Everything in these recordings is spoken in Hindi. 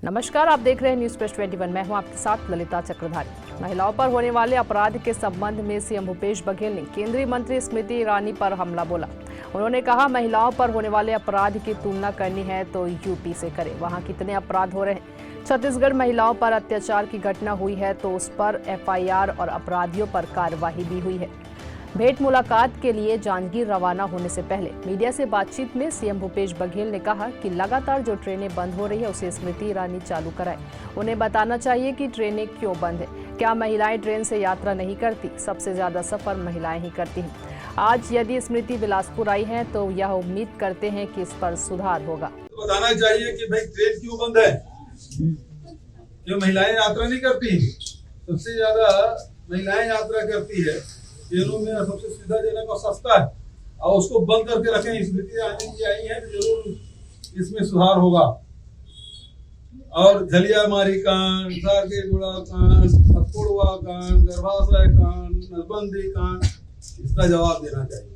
नमस्कार, आप देख रहे हैं न्यूज प्रेस 21। मैं हूं आपके साथ ललिता चक्रधारी। महिलाओं पर होने वाले अपराध के संबंध में सीएम भूपेश बघेल ने केंद्रीय मंत्री स्मृति ईरानी पर हमला बोला। उन्होंने कहा, महिलाओं पर होने वाले अपराध की तुलना करनी है तो यूपी से करें, वहां कितने अपराध हो रहे हैं। छत्तीसगढ़ महिलाओं पर अत्याचार की घटना हुई है तो उस पर एफआईआर और अपराधियों पर कार्रवाई भी हुई है। भेंट मुलाकात के लिए जांजगीर रवाना होने से पहले मीडिया से बातचीत में सीएम भूपेश बघेल ने कहा कि लगातार जो ट्रेनें बंद हो रही है उसे स्मृति ईरानी चालू कराए। उन्हें बताना चाहिए कि ट्रेनें क्यों बंद है। क्या महिलाएं ट्रेन से यात्रा नहीं करती? सबसे ज्यादा सफर महिलाएं ही करती हैं। आज यदि स्मृति बिलासपुर आई है तो यह उम्मीद करते हैं कि इस पर सुधार होगा। बताना चाहिए कि भाई ट्रेन क्यों बंद है, क्यों महिलाएं यात्रा नहीं करती? सबसे ज्यादा महिलाएं यात्रा करती है, ट्रेनों में सबसे सुविधाजनक और सस्ता है, और उसको बंद करके रखें। स्मृति ईरानी जी आई है तो जरूर इसमें सुधार होगा। और झलियामारी कांड, सारकेगुड़ा कांड, अकोड़वा कांड, गर्भाशय कांड, नसबंदी कांड, इसका जवाब देना चाहिए।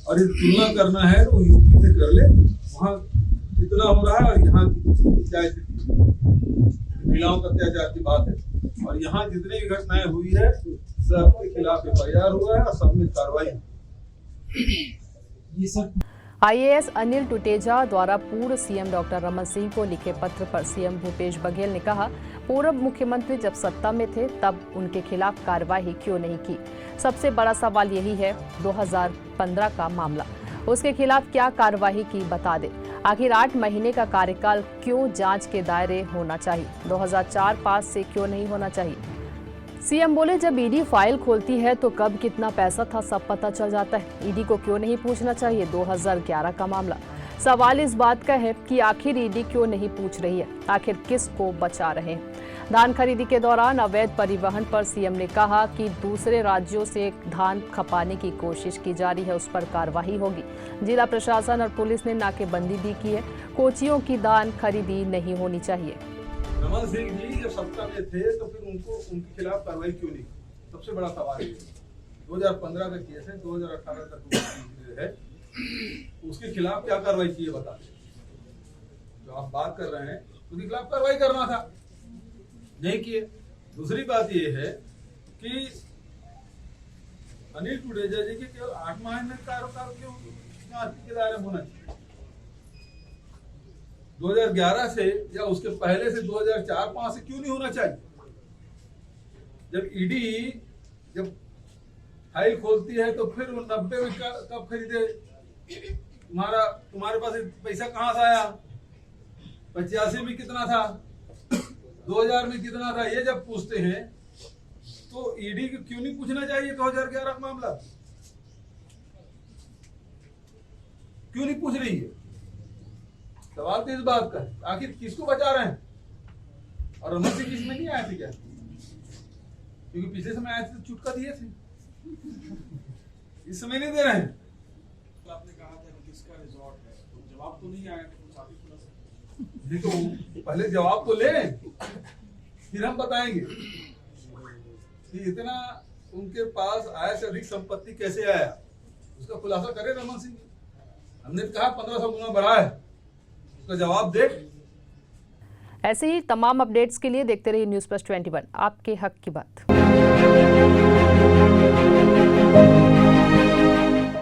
और इस तुलना करना है तो यूपी से कर ले, वहाँ कितना हो रहा है और यहाँ क्या महिलाओं का अत्याचार की बात है। और यहाँ जितनी भी घटनाएं हुई है सबके खिलाफ एफआईआर हुआ है और सब में कार्रवाई है। आईएएस अनिल टुटेजा द्वारा पूर्व सीएम डॉक्टर रमन सिंह को लिखे पत्र पर सीएम भूपेश बघेल ने कहा, पूर्व मुख्यमंत्री जब सत्ता में थे तब उनके खिलाफ कार्रवाई क्यों नहीं की। सबसे बड़ा सवाल यही है, 2015 का मामला, उसके खिलाफ क्या कार्रवाई की बता दे। आखिर 8 महीने का कार्यकाल क्यों जांच के दायरे होना चाहिए? 2004 पास से क्यों नहीं होना चाहिए? सीएम बोले, जब ईडी फाइल खोलती है तो कब कितना पैसा था सब पता चल जाता है। ईडी को क्यों नहीं पूछना चाहिए? 2011 का मामला। सवाल इस बात का है कि आखिर ईडी क्यों नहीं पूछ रही है, आखिर किस को बचा रहे हैं। धान खरीदी के दौरान अवैध परिवहन पर सीएम ने कहा कि दूसरे राज्यों से धान खपाने की कोशिश की जा रही है, उस पर कार्रवाई होगी। जिला प्रशासन और पुलिस ने नाकेबंदी भी की है। कोचियों की धान खरीदी नहीं होनी चाहिए। रमन सिंह जी जब सत्ता में थे तो फिर उनके खिलाफ कार्रवाई क्यों नहीं? सबसे बड़ा सवाल है। 2015 का केस है, 2018 तक है, उसके खिलाफ क्या कार्रवाई की है बता दें। जो आप बात कर रहे हैं उसके खिलाफ कार्रवाई करना था, नहीं किए। दूसरी बात यह है कि अनिल टुटेजा जी के केवल 8 महीने में कार्यकाल क्यों जांच के दायरे में होना चाहिए? 2011 से या उसके पहले से 2004-5 से क्यों नहीं होना चाहिए? जब ईडी जब फाइल खोलती है तो फिर 90 में कब खरीदे? तुम्हारे पास पैसा कहां से आया? 85 में कितना था, 2000 में कितना था? ये जब पूछते हैं तो ईडी को क्यों नहीं पूछना चाहिए 2011 का मामला? क्यों नहीं पूछ रही है? सवाल तो इस बात का है, आखिर किसको बचा रहे हैं? और रमन सिंह इसमें नहीं आए थे क्या? क्योंकि पिछले समय आए थे तो चुटका दिए थे, इस समय नहीं दे रहे हैं। तो आपने कहा था कि किसका रिजॉर्ट है, तो जवाब तो नहीं आया, कुछ आप ही खुला सकते। देखो पहले जवाब तो ले, फिर हम बताएंगे कि इतना उनके पास आय से अधिक संपत्ति कैसे आया, उसका खुलासा करे रमन सिंह। हमने कहा 1500 गुना बढ़ा है, उसका जवाब दे। ऐसे ही तमाम अपडेट्स के लिए देखते रहिए न्यूज प्लस 21, आपके हक की बात।